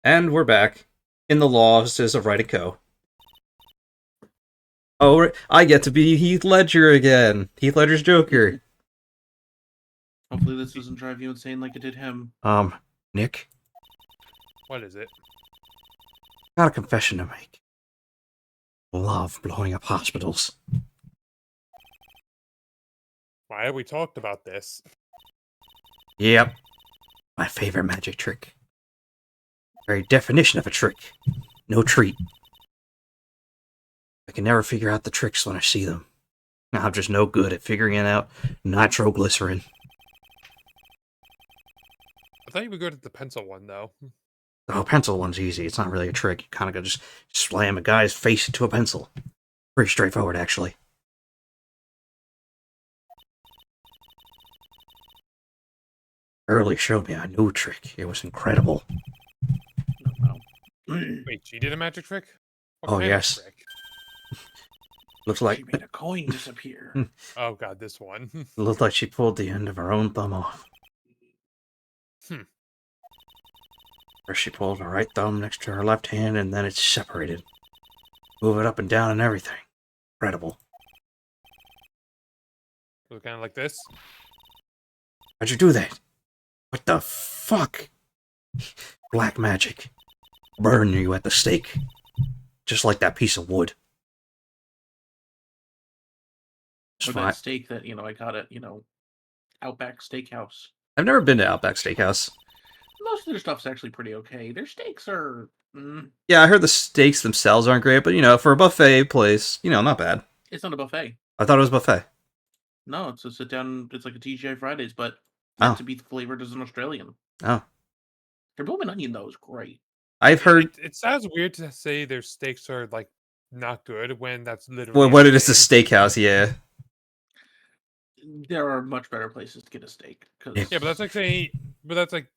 And we're back in the law offices of Wright & Co. Oh, I get to be Heath Ledger again. Heath Ledger's Joker. Hopefully this doesn't drive you insane like it did him. Nick, What is it? got a confession to make. Love blowing up hospitals. Why have we talked about this? Yep. My favorite magic trick. Very definition of a trick. No treat. I can never figure out the tricks when I see them. I'm just no good at figuring it out. Nitroglycerin. I thought you were good at the pencil one, though. Oh, pencil one's easy. It's not really a trick. You kind of gotta just slam a guy's face into a pencil. Pretty straightforward, actually. Early showed me a new trick. It was incredible. Wait, she did a magic trick? What Oh, kind of yes. trick? Looks She like made a coin disappear. Oh god, this one. looked like she pulled the end of her own thumb off. First she pulled her right thumb next to her left hand, and then it's separated. Move it up and down and everything. Incredible. It was kind of like this. How'd you do that? What the fuck? Black magic. Burn you at the stake. Just like that piece of wood. It's Or fine. that steak that, I got at, Outback Steakhouse. I've never been to Outback Steakhouse. Most of their stuff's actually pretty okay. Their steaks are... Yeah, I heard the steaks themselves aren't great, but for a buffet place, not bad. It's not a buffet. I thought it was buffet. No, it's a sit-down... It's like a TGI Fridays, but Oh. meant to be flavored as an Australian. Oh. Their blooming onion, though, is great. I've heard... It sounds weird to say their steaks are, like, not good when that's literally... Well, what it is, a steakhouse, yeah. There are much better places to get a steak. Yeah. Yeah, but that's like saying... But that's like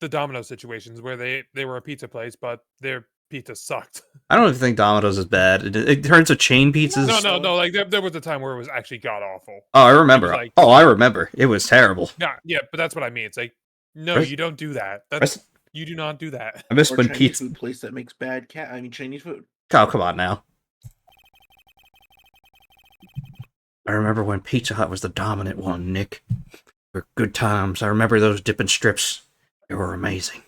the Domino's situations where they were a pizza place, but their pizza sucked. I don't even think Domino's is bad. It turns to chain pizzas. No. Like there was a time where it was actually god awful. Oh, I remember. Like- I remember. It was terrible. Yeah, but that's what I mean. It's like, no, Right. you don't do that. You do not do that. I miss Or when Chinese pizza... food place that makes bad Chinese food. Oh, come on now. I remember when Pizza Hut was the dominant one, Nick. They were good times. I remember those dipping strips. They were amazing.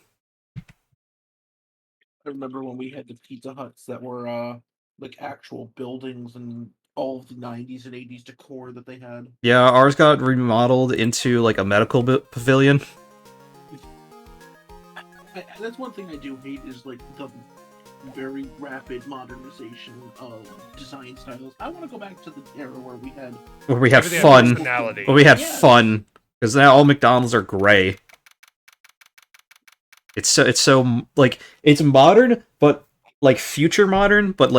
I remember when we had the Pizza Huts that were like actual buildings and all of the 90s and 80s decor that they had. Yeah, ours got remodeled into like a medical pavilion. That's one thing I do hate is like the very rapid modernization of design styles. I want to go back to the era where we had Everything had fun. personality. Where we had Yes. fun. Because now all McDonald's are gray. It's so like it's modern, but like future modern, but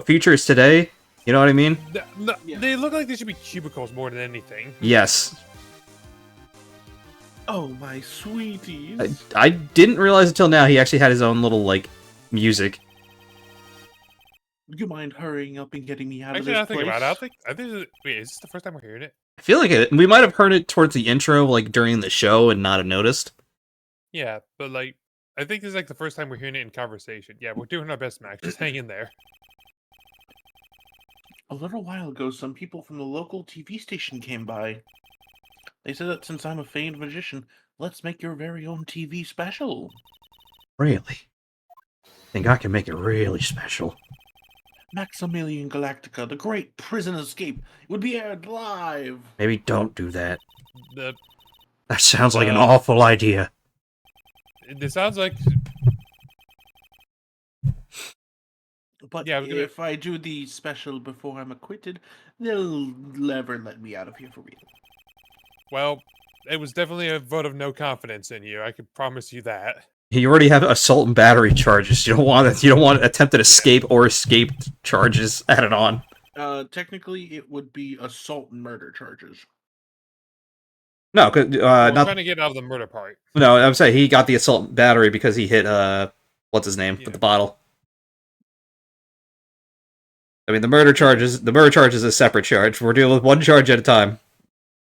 future is today. You know what I mean? Yeah. They look like they should be cubicles more than anything. Yes. oh my sweeties. I didn't realize until now he actually had his own little like music. Would you mind hurrying up and getting me out Actually, of I this think place? about it. I think. Wait, is this the first time we're hearing it? I feel like we might have heard it towards the intro, like during the show, and not have noticed. Yeah, but like, I think this is like the first time we're hearing it in conversation. Yeah, we're doing our best, Max. Just hang in there. A little while ago, some people from the local TV station came by. They said that since I'm a famed magician, let's make your very own TV special. Really? Think I can make it really special. Maximilian Galactica, the great prison escape, would be aired live. Maybe don't do that. The That sounds like an Uh, awful idea. It sounds like But Yeah, I was gonna- if I do the special before I'm acquitted, they'll never let me out of here for real. well, it was definitely a vote of no confidence in you. I can promise you that. You already have assault and battery charges. You don't want attempted escape or escaped charges added on. Technically, it would be assault and murder charges. No, We're not trying to get out of the murder part. no. I'm saying he got the assault and battery because he hit what's his name Yeah. with the bottle. I mean, the murder charge is a separate charge. We're dealing with one charge at a time,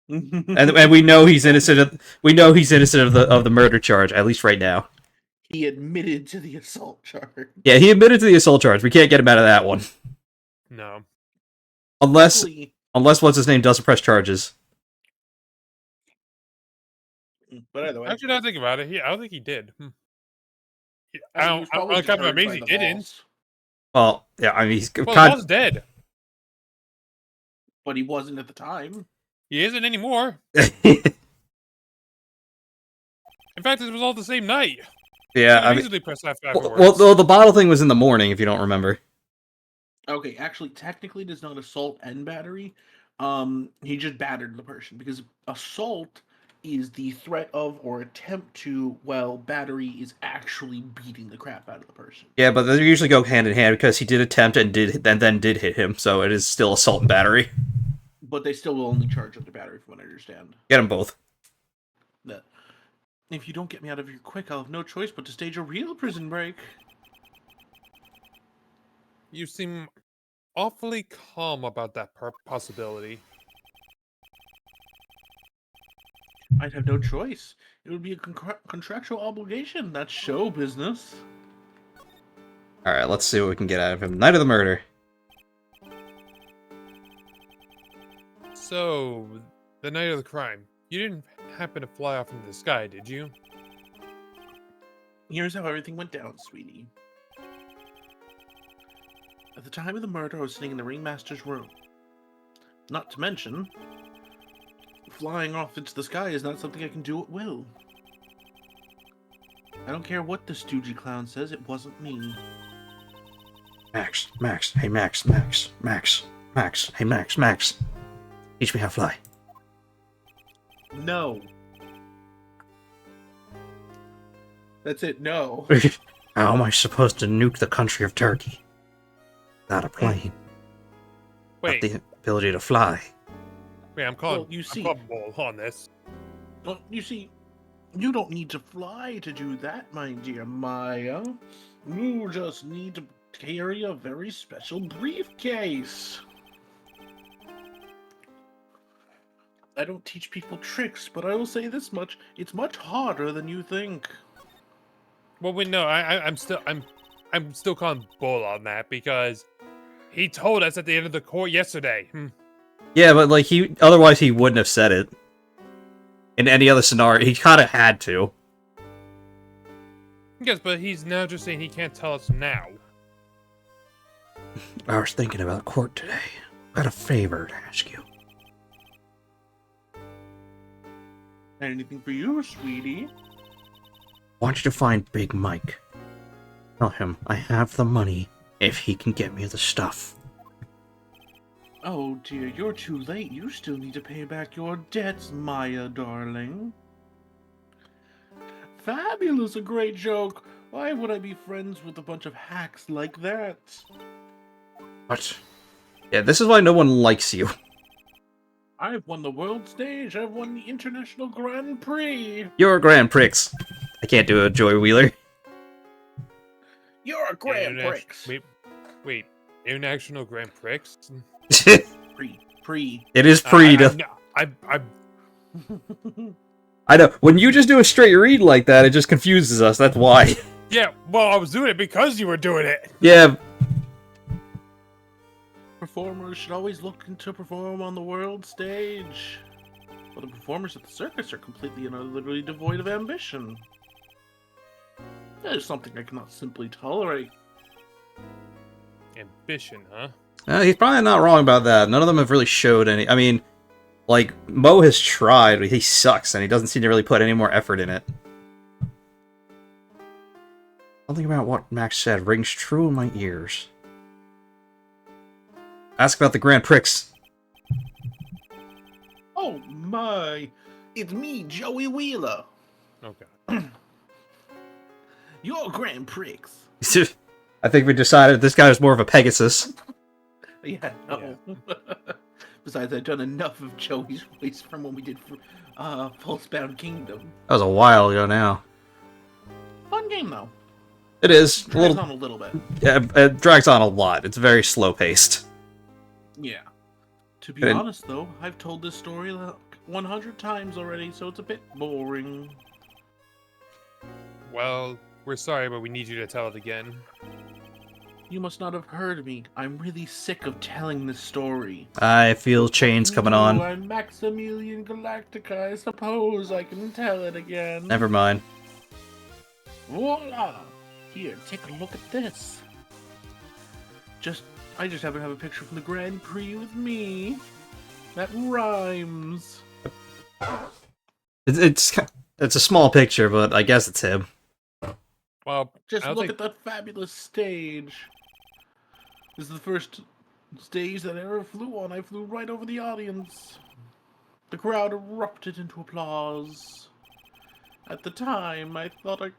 and we know he's innocent. We know he's innocent of the murder charge, at least right now. He admitted to the assault charge. Yeah, he admitted to the assault charge. We can't get him out of that one. No. Unless Luckily- what's his name doesn't press charges. But either way, Actually, now I think about it, I don't think he did. I mean, he was probably I'm kind of deterred amazed by he the didn't. boss, Well, yeah, I mean, he's Well, the kind boss is dead. but he wasn't at the time. He isn't anymore. of... In fact, it was all the same night. Yeah, I I mean... easily press F Well, afterwards. the bottle thing was in the morning, if you don't remember. Okay, actually, technically, it is not assault and battery. He just battered the person because assault is the threat of or attempt to, while battery is actually beating the crap out of the person. Yeah, but they usually go hand in hand because he did attempt and then did hit him, so it is still assault and battery. But they still will only charge up the battery, from what I understand. Get them both. That if you don't get me out of here quick, I'll have no choice but to stage a real prison break. You seem awfully calm about that possibility. I'd have no choice. It would be a contractual obligation. That's show business. Alright, let's see what we can get out of him. Night of the murder. So, the night of the crime, you didn't happen to fly off into the sky, did you? Here's how everything went down, sweetie. At the time of the murder, I was sitting in the ringmaster's room. Not to mention, flying off into the sky is not something I can do at will. I don't care what the stoogey clown says, it wasn't me. Max, hey Max. Hey Max. Teach me how to fly. No. That's it, no. How am I supposed to nuke the country of Turkey? Without a plane. Wait, Not the ability to fly. I'm calling. Well, you see- I'm calling bull on this. Well, you see, you don't need to fly to do that, my dear Maya. You just need to carry a very special briefcase. I don't teach people tricks, but I will say this much: it's much harder than you think. Well, wait, no, I'm still calling bull on that because he told us at the end of the court yesterday. Yeah, but like otherwise he wouldn't have said it. In any other scenario, he kind of had to. Yes, but he's now just saying he can't tell us now. I was thinking about court today. Got a favor to ask you. Anything for you, sweetie? I want you to find Big Mike. Tell him I have the money if he can get me the stuff. Oh dear, you're too late. You still need to pay back your debts, Maya, darling. Fabulous, a great joke. Why would I be friends with a bunch of hacks like that? What? Yeah, this is why no one likes you. I've won the world stage. I've won the International Grand Prix. You're a Grand Prix. I can't do a Joy Wheeler. You're a Grand Prix. Wait, International Grand Prix? Pre. It is pre to... I I know. When you just do a straight read like that, it just confuses us. That's why. yeah, well, I was doing it because you were doing it. Yeah. Performers should always look to perform on the world stage. But the performers at the circus are completely and utterly devoid of ambition. That is something I cannot simply tolerate. Ambition, huh? He's probably not wrong about that. None of them have really showed any... I mean, like, Mo has tried, but he sucks, and he doesn't seem to really put any more effort in it. Something about what Max said rings true in my ears. Ask about the Grand Prix. Oh my! It's me, Joey Wheeler. Oh, God. You're Grand Prix. I think we decided this guy was more of a Pegasus. Yeah, no. Besides, I've done enough of Joey's voice from when we did Pulsebound Kingdom. That was a while ago now. Fun game, though. It is. Drags on a little bit. Yeah, it drags on a lot. It's very slow-paced. Yeah. To be honest, though, I've told this story like 100 times already, so it's a bit boring. Well, we're sorry, but we need you to tell it again. You must not have heard me. I'm really sick of telling this story. I feel chains coming Ooh, on. I'm Maximilian Galactica. I suppose I can tell it again. Never mind. Voila! Here, take a look at this. I just happen to have a picture from the Grand Prix with me. That rhymes. It's a small picture, but I guess it's him. Well, Just I don't look think- at that fabulous stage. This is the first stage that I ever flew on. I flew right over the audience. The crowd erupted into applause. At the time, I thought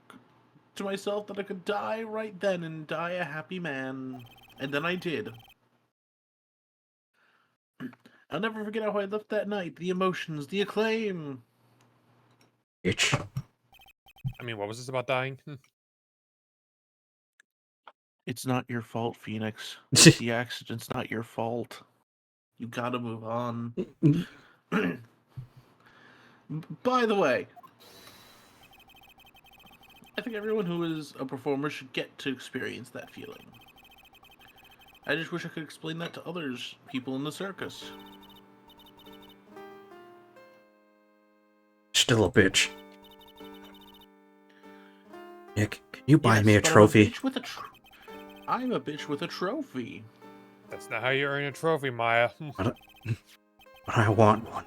to myself that I could die right then and die a happy man. And then I did. I'll never forget how I left that night. The emotions, the acclaim. Itch. I mean, what was this about dying? It's not your fault, Phoenix. The accident's not your fault. You gotta move on. By the way, I think everyone who is a performer should get to experience that feeling. I just wish I could explain that to others, people in the circus. Still a bitch. Nick, can you buy Yes, me a but trophy? I'm a bitch with a trophy. That's not how you earn a trophy, Maya. But I want one.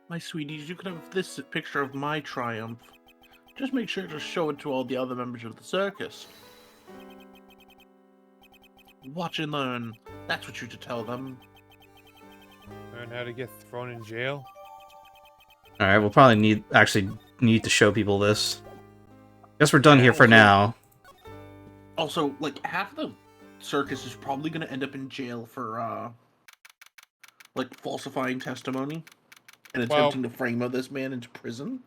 My sweeties, you can have this picture of my triumph. Just make sure to show it to all the other members of the circus. Watch and learn. That's what you're to tell them. Learn how to get thrown in jail. Alright, we'll probably need to show people this. Guess we're done here for now. Also, like, half the circus is probably going to end up in jail for, like, falsifying testimony and attempting to frame this man into prison.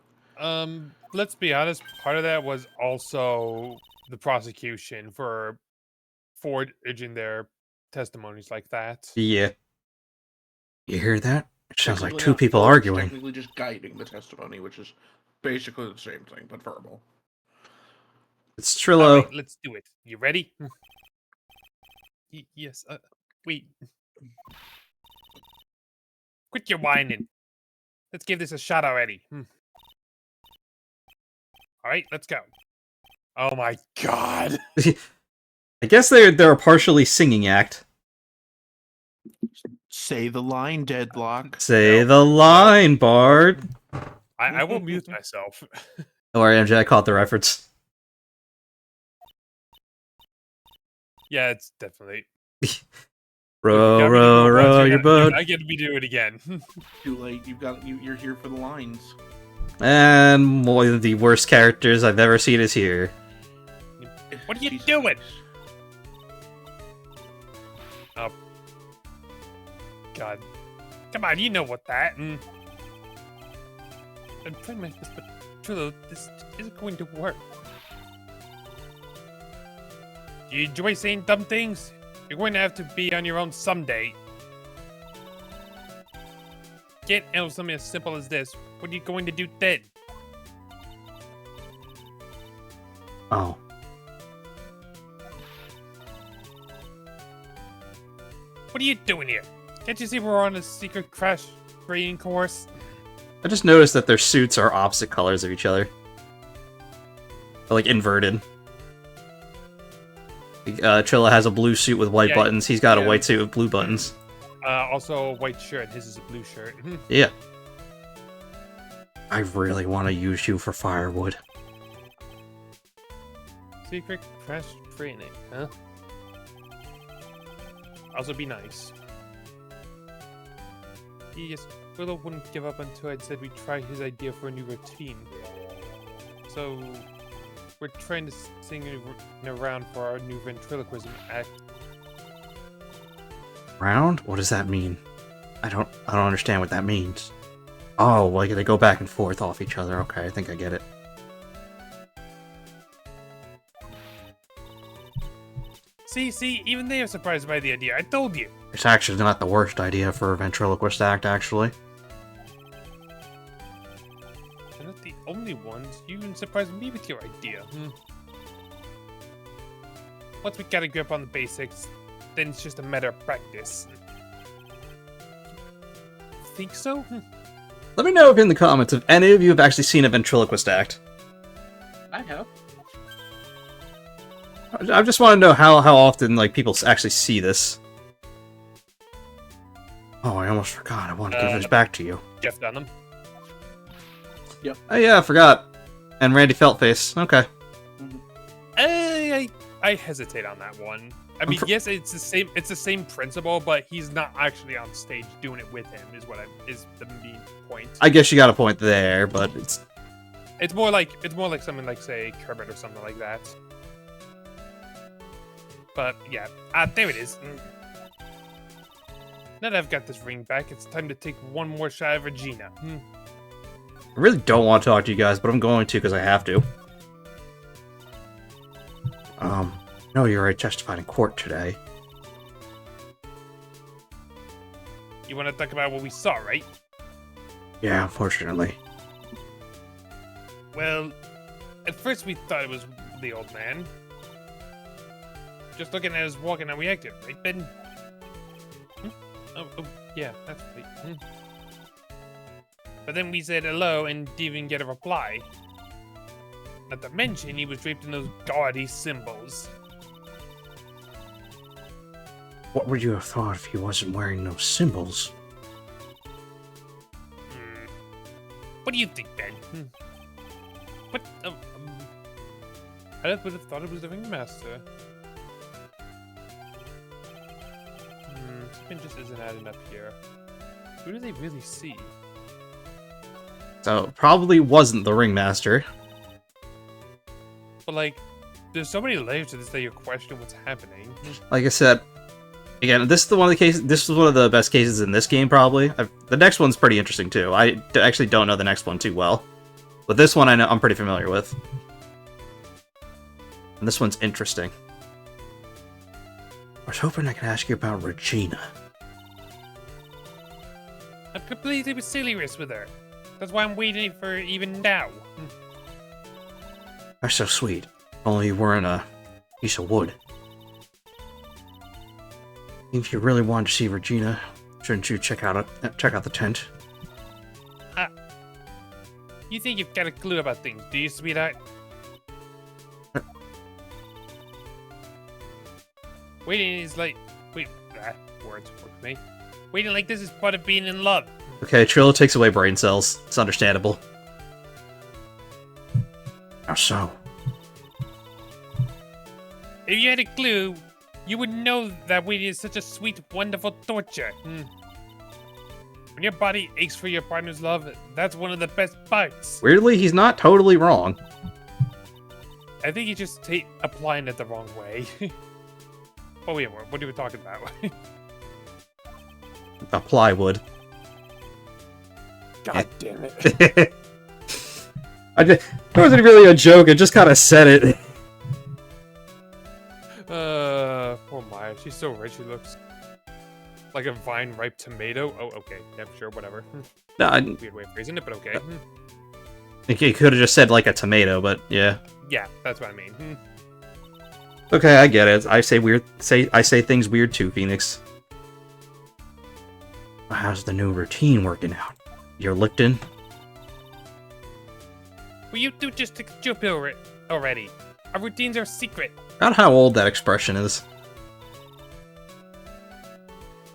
Let's be honest, part of that was also the prosecution for forging their testimonies like that. Yeah. You hear that? It sounds like Technically two not people forged, arguing. Technically just guiding the testimony, which is basically the same thing, but verbal. It's Trillo. Alright, let's do it. You ready? Yes. Wait. Quit your whining. Let's give this a shot already. Alright, let's go. Oh my god. I guess they're a partially singing act. Say the line, Deadlock. Say the line, Bard. I will mute myself. Don't worry, MJ, I caught the reference. Yeah, it's definitely. Row, row, row your boat. I get to be doing it again. Too late. You're here for the lines. And one of the worst characters I've ever seen is here. What are you Jesus doing? Christ. Oh. God. Come on, you know what that. I'm trying to make this, but Trillo, this isn't going to work. Do you enjoy saying dumb things? You're going to have to be on your own someday. Can't handle something as simple as this. What are you going to do then? Oh. What are you doing here? Can't you see we're on a secret crash training course? I just noticed that their suits are opposite colors of each other. They're, like, inverted. Trilla has a blue suit with white buttons. He's got a white suit with blue buttons. Also a white shirt. His is a blue shirt. Yeah. I really want to use you for firewood. Secret crash training, huh? Also be nice. Yes, Willow wouldn't give up until I'd said we'd try his idea for a new routine. So, we're trying to sing around for our new ventriloquism act. Round? What does that mean? I don't understand what that means. Oh, like they go back and forth off each other. Okay, I think I get it. See, even they are surprised by the idea. I told you. It's actually not the worst idea for a ventriloquist act, actually. They're not the only ones. You even surprised me with your idea. Once we get a grip on the basics, then it's just a matter of practice. Think so? Let me know in the comments if any of you have actually seen a ventriloquist act. I have. I just want to know how often like people actually see this. Oh, I almost forgot. I want to give this back to you. Jeff Dunham. Yep. Oh yeah, I forgot. And Randy Feltface. Okay. I hesitate on that one. I mean, yes, it's the same principle, but he's not actually on stage doing it with him. Is the main point. I guess you got a point there, but it's more like something like, say, Kermit or something like that. But yeah, there it is. Now that I've got this ring back, it's time to take one more shot at Regina. I really don't want to talk to you guys, but I'm going to because I have to. No, you're already testified in court today. You want to talk about what we saw, right? Yeah, unfortunately. Well, at first we thought it was the old man. Just looking at his walking and reacting, right, Ben? Oh, yeah, that's right. But then we said hello and didn't even get a reply. Not to mention, he was draped in those gaudy symbols. What would you have thought if he wasn't wearing those symbols? What do you think, Ben? What? I would have thought it was the Ringmaster. Something just isn't adding up here. Who do they really see? So, it probably wasn't the Ringmaster. But, like, there's so many layers to this that you question what's happening. Like I said, again, this is one of the cases. This is one of the best cases in this game, probably. The next one's pretty interesting too. I actually don't know the next one too well, but this one I'm pretty familiar with, and this one's interesting. I was hoping I could ask you about Regina. I'm completely serious with her. That's why I'm waiting for her even now. That's so sweet. Only you weren't a piece of wood. If you really wanted to see Regina, shouldn't you check out the tent? You think you've got a clue about things, do you, sweetheart? Waiting is like... words work with me. Waiting like this is part of being in love. Okay, Trillo takes away brain cells. It's understandable. How so? If you had a clue, you would know that waiting is such a sweet, wonderful torture. When your body aches for your partner's love, that's one of the best parts. Weirdly, he's not totally wrong. I think you're just applying it the wrong way. Oh wait, what are we talking about? A plywood. God damn it. It wasn't really a joke, I just kind of said it. Poor Maya. She's so rich, she looks like a vine-ripe tomato. Oh, okay. Yeah, sure, whatever. Weird way of phrasing it, but okay. He could have just said like a tomato, but yeah. Yeah, that's what I mean. Okay, I get it. I say things weird too, Phoenix. How's the new routine working out? You're licked in? Will you two just take a chill pill already? Our routines are secret. Not how old that expression is.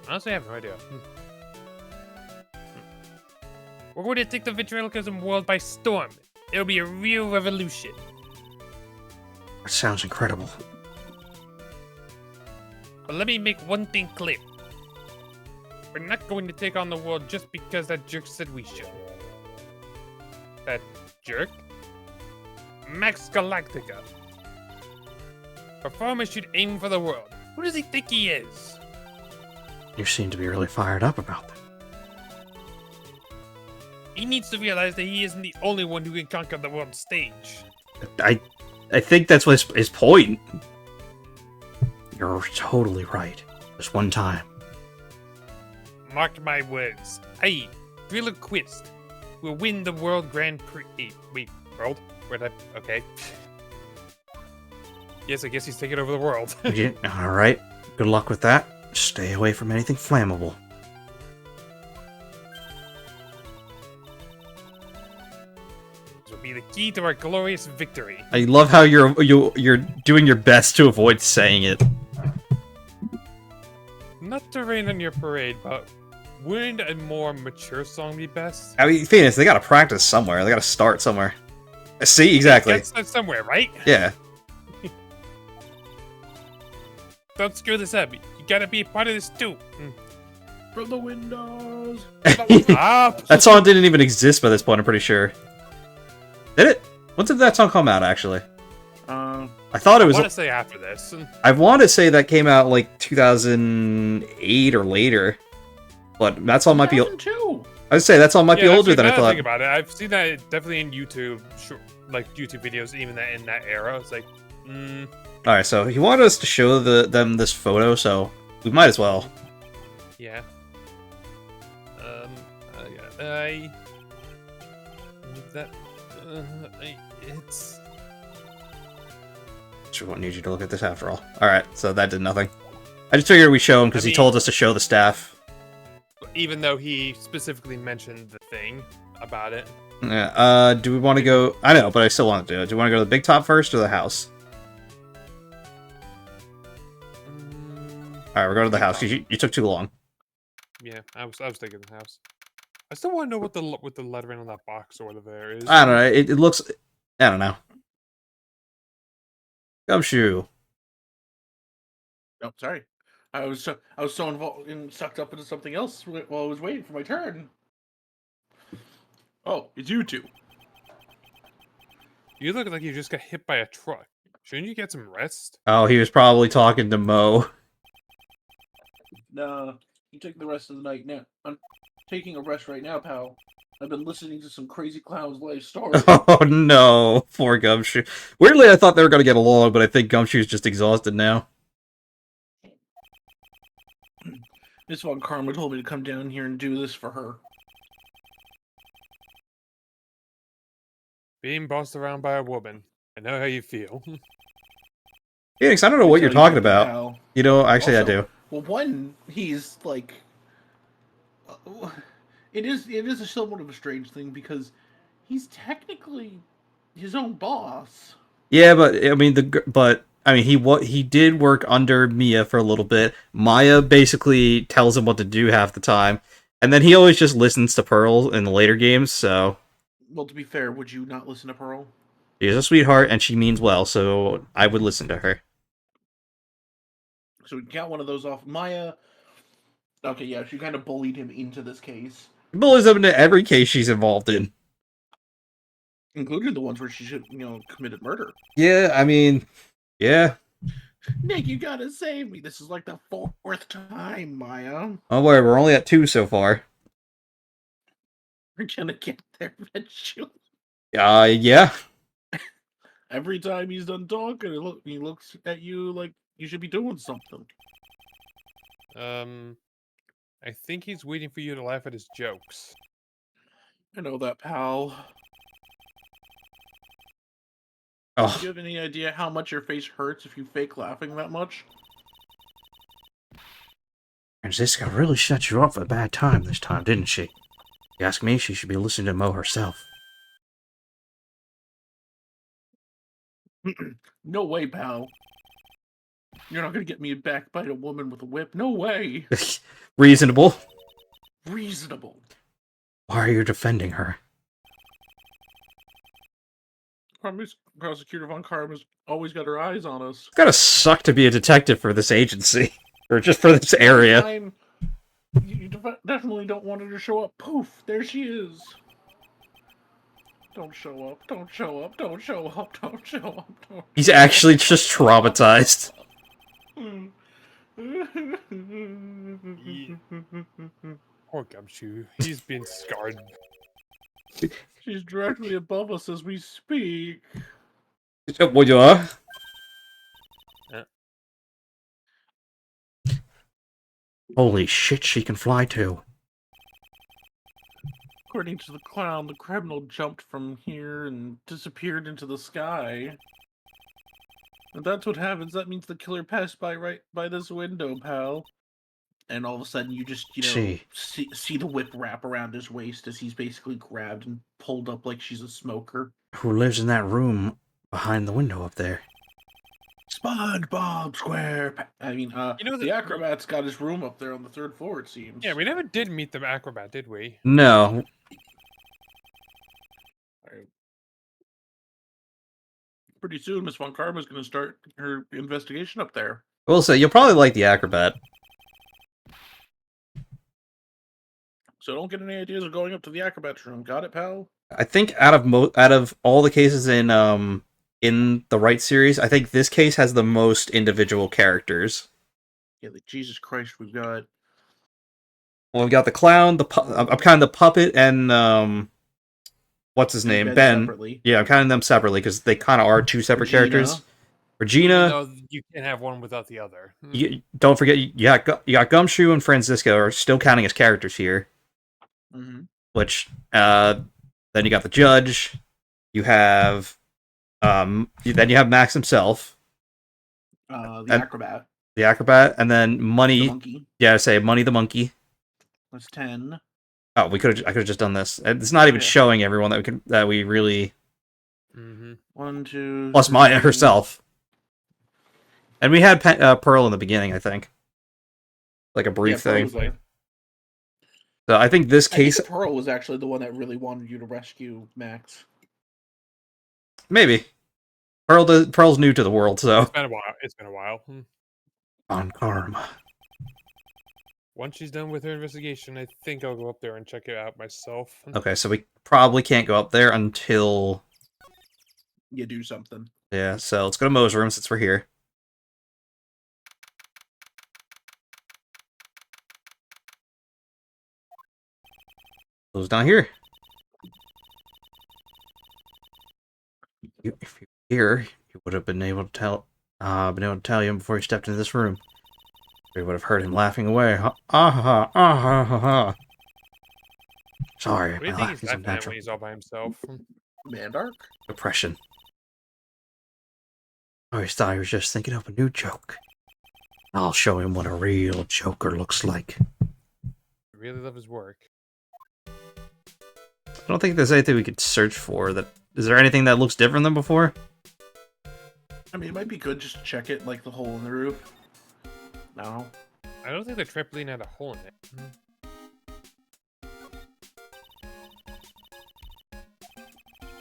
Honestly, I have no idea. We're going to take the ventriloquism world by storm. It'll be a real revolution. That sounds incredible. But let me make one thing clear. We're not going to take on the world just because that jerk said we should. That jerk? Max Galactica. Performers should aim for the world. Who does he think he is? You seem to be really fired up about that. He needs to realize that he isn't the only one who can conquer the world stage. I think that's what his point. You're totally right. Just one time. Mark my words. I, Ventriloquist, will win the World Grand Prix. Wait, World? Okay. Yes, I guess he's taking over the world. Yeah, alright. Good luck with that. Stay away from anything flammable. This will be the key to our glorious victory. I love how you're doing your best to avoid saying it. Not to rain on your parade, but wouldn't a more mature song be best? I mean, Phoenix, they gotta practice somewhere. They gotta start somewhere. See, exactly. That's somewhere, right? Yeah. Don't screw this up. You gotta be a part of this too. From the windows. Up. That song didn't even exist by this point, I'm pretty sure. Did it? When did that song come out, actually? I thought it was... I want to say after this. I want to say that came out, like, 2008 or later. But that song might be... 2002. I'd say that song might be older than I Now thought. think about it. I've seen that definitely in YouTube, like YouTube videos, even that in that era. It's like, Alright, so he wanted us to show them this photo, so we might as well. yeah. I that it's. Sure won't need you to look at this after all. Alright, so that did nothing. I just figured we'd show him because he told us to show the staff. Even though he specifically mentioned the thing about it. Yeah, do we want to go... I know, but I still want to do it. Do we want to go to the big top first or the house? Alright, we're going to the house. You took too long. Yeah, I was thinking the house. I still want to know what the lettering on that box or whatever there is. I don't know. It looks... I don't know. Gumshoe. Oh, sorry. I was so involved and sucked up into something else while I was waiting for my turn. Oh, it's you two. You look like you just got hit by a truck. Shouldn't you get some rest? Oh, he was probably talking to Mo. Nah, you take the rest of the night now. I'm taking a rest right now, pal. I've been listening to some crazy clown's life story. Oh no, poor Gumshoe. Weirdly, I thought they were going to get along, but I think Gumshoe's just exhausted now. Miss Von Karma told me to come down here and do this for her. Being bossed around by a woman. I know how you feel. Phoenix, I don't know what you're talking about. Pal. You know, actually Also, I do. Well, one, he's like... It is a somewhat of a strange thing because he's technically his own boss. Yeah, but I mean he did work under Mia for a little bit. Maya basically tells him what to do half the time, and then he always just listens to Pearl in the later games. So, Well, to be fair, would you not listen to Pearl? she's a sweetheart and she means well, so I would listen to her. So we got one of those off. Maya. Okay, yeah, she kind of bullied him into this case, She bullies him into every case she's involved in. including the ones where she should, committed murder. Yeah, I mean, yeah. Nick, you gotta save me. This is like the fourth time, Maya. Oh boy, we're only at 2 so far. We're gonna get there eventually. Yeah. Every time he's done talking, he looks at you like you should be doing something. I think he's waiting for you to laugh at his jokes. I know that, pal. Oh, Do you have any idea how much your face hurts if you fake laughing that much? Francisca really shut you up for a bad time this time, didn't she? You ask me, she should be listening to Mo herself. No way, pal. You're not gonna get me back by a woman with a whip. No way. Reasonable. Reasonable. Why are you defending her? Prosecutor Von Karma's always got her eyes on us. It's gotta suck to be a detective for this agency. Or just for this area. You definitely don't want her to show up. Poof, there she is. Don't show up, don't show up, don't show up, don't show up, don't. He's actually just traumatized. Poor Gumshoe. He's been scarred. She's directly above us as we speak. What you are? Holy shit, she can fly too. According to the clown, the criminal jumped from here and disappeared into the sky. And that's what happens. That means the killer passed by right by this window, pal. And all of a sudden, you just, Gee, see the whip wrap around his waist as he's basically grabbed and pulled up like she's a smoker. who lives in that room behind the window up there? SpongeBob SquarePants. I mean, You know the acrobat's got his room up there on the 3rd floor, it seems. Yeah, we never did meet the acrobat, did we? No. Alright. Pretty soon, Miss Von Karma's going to start her investigation up there. I will say, you'll probably like the acrobat. So don't get any ideas of going up to the acrobat's room. Got it, pal? I think out of all the cases in the Wright series, I think this case has the most individual characters. Yeah, like, Jesus Christ, we've got... Well, we've got the clown, I'm kind of the puppet, and what's his name? Ben. Separately. Yeah, I'm counting them separately because they kind of are two separate characters. Regina. No, you can't have one without the other. Don't forget, you got Gumshoe and Francisco are still counting as characters here. Mm-hmm. Which then you got the judge. You have then you have Max himself. Acrobat. The acrobat, and then Money. The monkey. Yeah, I say Money the monkey. That's 10. Oh, I could have just done this. It's not even showing everyone that we really. Mm-hmm. 1, 2. Plus 3. Maya herself. And we had Pearl in the beginning, I think. Like a brief thing. Probably. So I think this case. I think Pearl was actually the one that really wanted you to rescue Max. Maybe. Pearl's new to the world, so. It's been a while. On Karma. Once she's done with her investigation, I think I'll go up there and check it out myself. Okay, so we probably can't go up there until you do something. Yeah, so let's go to Mo's room since we're here. Mo's down here. If you're here, you would have been able to tell him before he stepped into this room. We would have heard him laughing away. Sorry, What do you my think laugh he's is laughing at unnatural. when he's all by himself? Mandark? Depression. I always thought he was just thinking up a new joke. I'll show him what a real joker looks like. I really love his work. I don't think there's anything we could search for. Is there anything that looks different than before? I mean, it might be good just to check it, like the hole in the roof. No. I don't think the trampoline had a hole in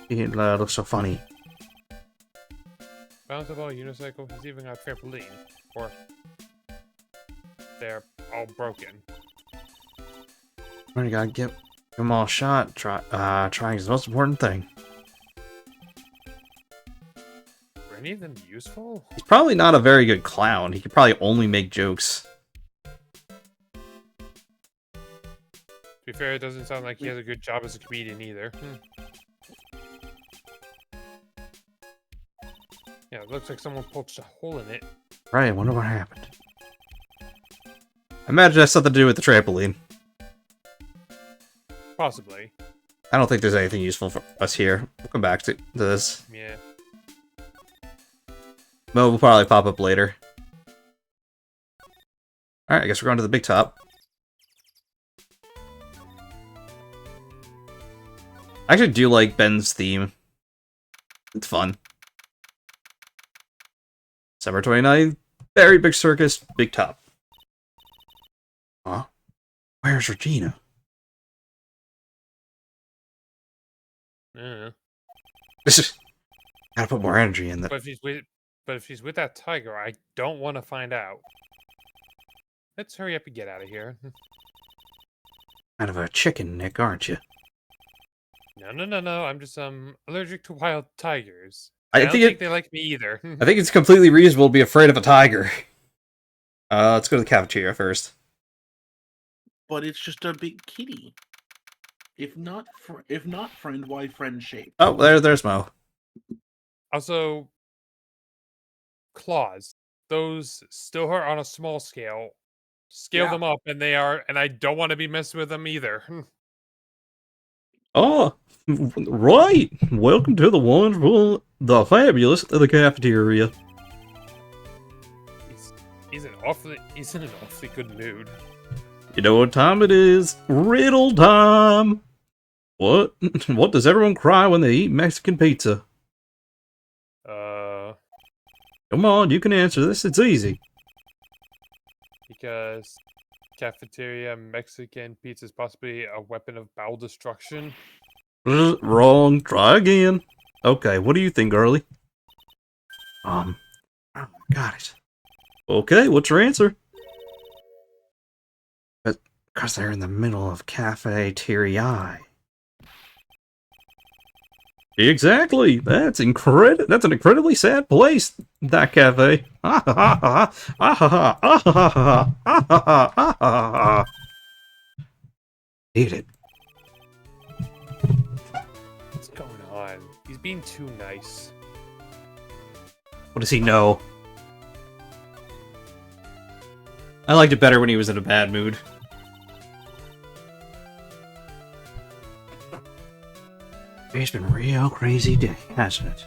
it. It looks so funny. Bounce ball, unicycle, he's even got a trampoline. Or they're all broken. You gotta give them all a shot. Trying is the most important thing. Were any of them useful? He's probably not a very good clown. He could probably only make jokes. To be fair, it doesn't sound like he has a good job as a comedian either. Yeah, it looks like someone poached a hole in it. Right, I wonder what happened. I imagine it has something to do with the trampoline. Possibly. I don't think there's anything useful for us here. We'll come back to this. Yeah. Mo will probably pop up later. Alright, I guess we're going to the big top. I actually do like Ben's theme. It's fun. December 29th, very big circus, big top. Huh? Where's Regina? Gotta put more energy in that. But if she's with that tiger, I don't want to find out. Let's hurry up and get out of here. Kind of a chicken, Nick, aren't you? No. I'm just allergic to wild tigers. I don't think they like me either. I think it's completely reasonable to be afraid of a tiger. Let's go to the cafeteria first. But it's just a big kitty. If not friend, why friend shape? Oh, there's Mo. Also, claws. Those still hurt on a small scale. Scale them up, and I don't want to be messed with them either. Oh, right. Welcome to the wonderful, the fabulous, the cafeteria. He's in an awfully good mood. You know what time it is? Riddle time. What? What does everyone cry when they eat Mexican pizza? Come on, you can answer this. It's easy. Because cafeteria Mexican pizza is possibly a weapon of bowel destruction. Wrong. Try again. Okay, what do you think, Early? Oh, got it. Okay, what's your answer? Because they're in the middle of cafeteria. Exactly. That's an incredibly sad place. That cafe. Ah ha ha ha. Ah ha ha. Ah ha ha ha. Ah ha ha. Ah ha ha. Eat it. What's going on? He's being too nice. What does he know? I liked it better when he was in a bad mood. It's been a real crazy day, hasn't it?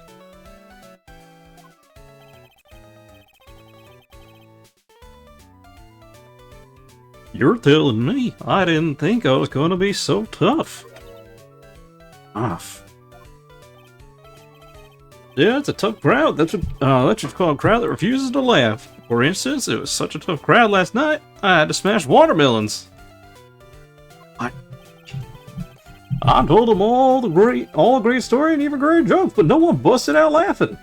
You're telling me I didn't think I was gonna be so tough. Tough. Yeah, it's a tough crowd. That's what you call a crowd that refuses to laugh. For instance, it was such a tough crowd last night, I had to smash watermelons. I told them all a great story and even great jokes, but no one busted out laughing.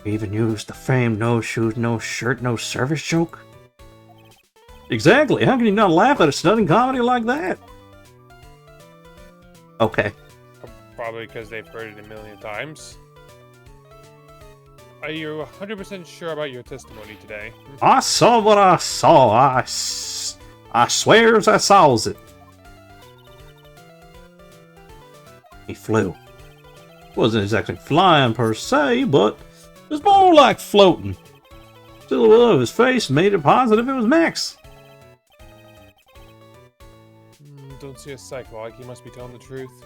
We even used the famed no shoes, no shirt, no service joke. Exactly. How can you not laugh at a stunning comedy like that? Okay. Probably because they've heard it a million times. Are you 100% sure about your testimony today? I saw what I saw. I swears I saws it. He flew. Wasn't exactly flying per se, but it was more like floating. Silhouette of his face made it positive it was Max. Don't see a cycle, like he must be telling the truth.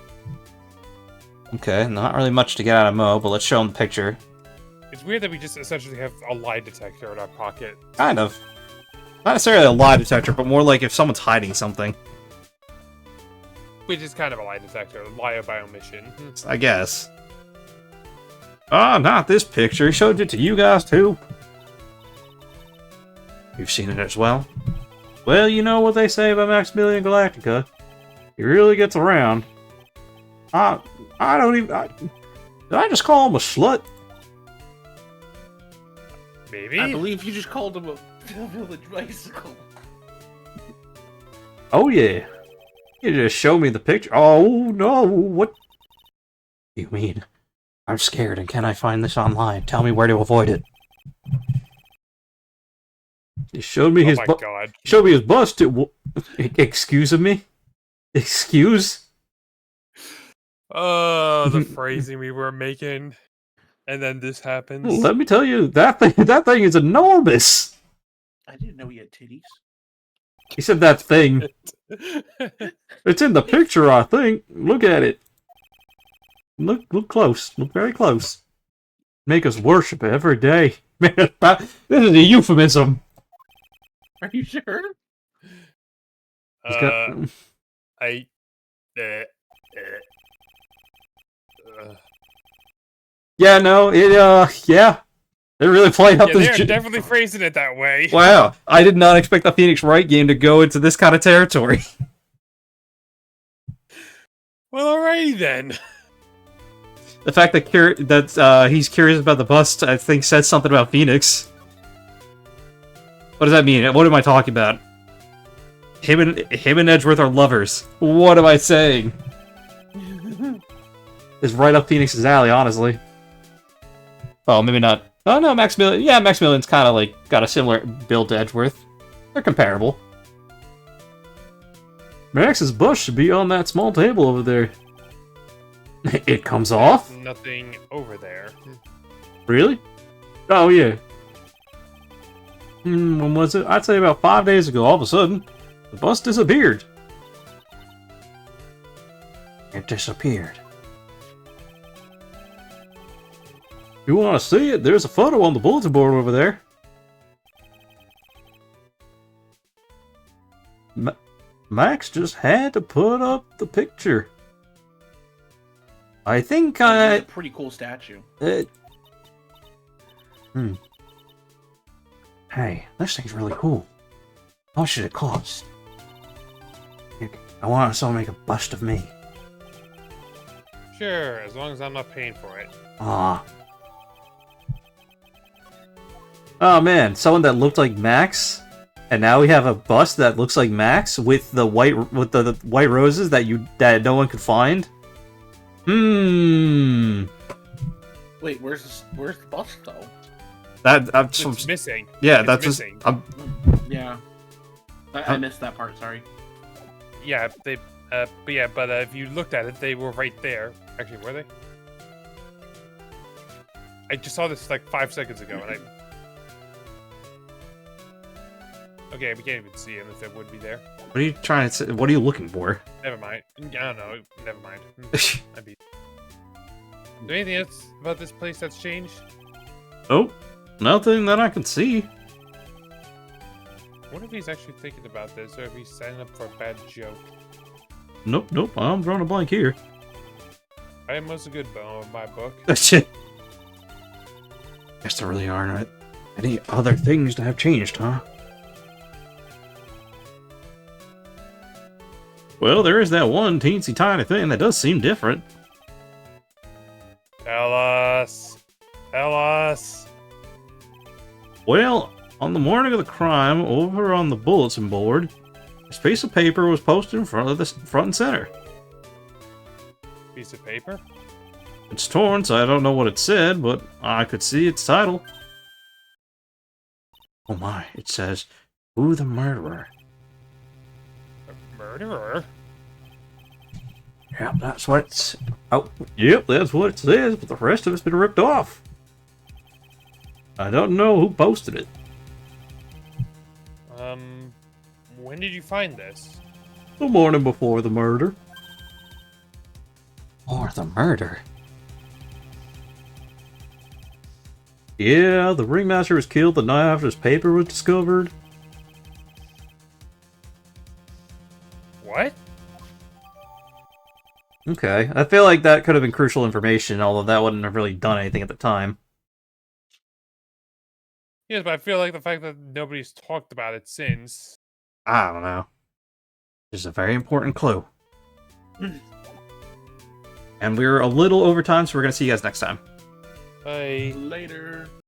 Okay, not really much to get out of Mo, but let's show him the picture. It's weird that we just essentially have a lie detector in our pocket. Kind of. Not necessarily a lie detector, but more like if someone's hiding something. Which is kind of a lie detector, lie by omission. I guess. Ah, not this picture. He showed it to you guys too. You've seen it as well? Well, you know what they say about Maximilian Galactica. He really gets around. I don't even... did I just call him a slut? Maybe? I believe you just called him a village bicycle. Oh yeah. You just show me the picture. Oh no, what? You mean? I'm scared and can I find this online? Tell me where to avoid it. He showed me his God. Showed me his bust. Excuse me? Excuse? Oh, the phrasing we were making. And then this happens. Let me tell you, that thing is enormous. I didn't know he had titties. He said that thing. It's in the picture, I think. Look at it. Look close. Look very close. Make us worship it every day. Man, this is a euphemism. Are you sure? Yeah, no, yeah. They're really playing up yeah, this... they're definitely phrasing it that way. Wow, I did not expect the Phoenix Wright game to go into this kind of territory. Well, alrighty then. The fact that he's curious about the bust, I think, says something about Phoenix. What does that mean? What am I talking about? Him and Edgeworth are lovers. What am I saying? It's right up Phoenix's alley, honestly. Oh, maybe not. Oh no, Maximilian. Yeah, Maximilian's kind of like got a similar build to Edgeworth. They're comparable. Max's bust should be on that small table over there. It comes off? Nothing over there. Really? Oh yeah. When was it? I'd say about 5 days ago. All of a sudden, the bust disappeared. disappeared. You want to see it? There's a photo on the bulletin board over there. Max just had to put up the picture. I think It's a pretty cool statue. Hey, this thing's really cool. How much should it cost? I want someone to make a bust of me. Sure, as long as I'm not paying for it. Ah. Oh man, someone that looked like Max, and now we have a bust that looks like Max with the white white roses that no one could find. Wait, where's the bust though? It's missing. Yeah, It's that's missing. Yeah, I missed that part. Sorry. Yeah, but if you looked at it, they were right there. Actually, were they? I just saw this like 5 seconds ago, and okay, we can't even see him if it would be there. What are you trying to say? What are you looking for? Never mind. I don't know. Never mind. I'd be... Is there anything else about this place that's changed? Oh, nothing that I can see. What if he's actually thinking about this, or if he's setting up for a bad joke? Nope, I'm drawing a blank here. I am most a good bone of my book. Guess there really aren't any other things to have changed, huh? Well, there is that one teensy tiny thing that does seem different. Tell us. Tell us. Well, on the morning of the crime, over on the bulletin board, this piece of paper was posted in front and center. Piece of paper? It's torn, so I don't know what it said, but I could see its title. Oh my, it says, "Who the Murderer?" Murderer? Yep, that's what it's... Oh, yep, that's what it says, but the rest of it's been ripped off. I don't know who posted it. When did you find this? The morning before the murder. Or the murder? Yeah, the ringmaster was killed the night after his paper was discovered. What? Okay, I feel like that could have been crucial information, although that wouldn't have really done anything at the time. Yes, but I feel like the fact that nobody's talked about it since... I don't know. It's a very important clue. And we're a little over time, so we're going to see you guys next time. Bye. Later.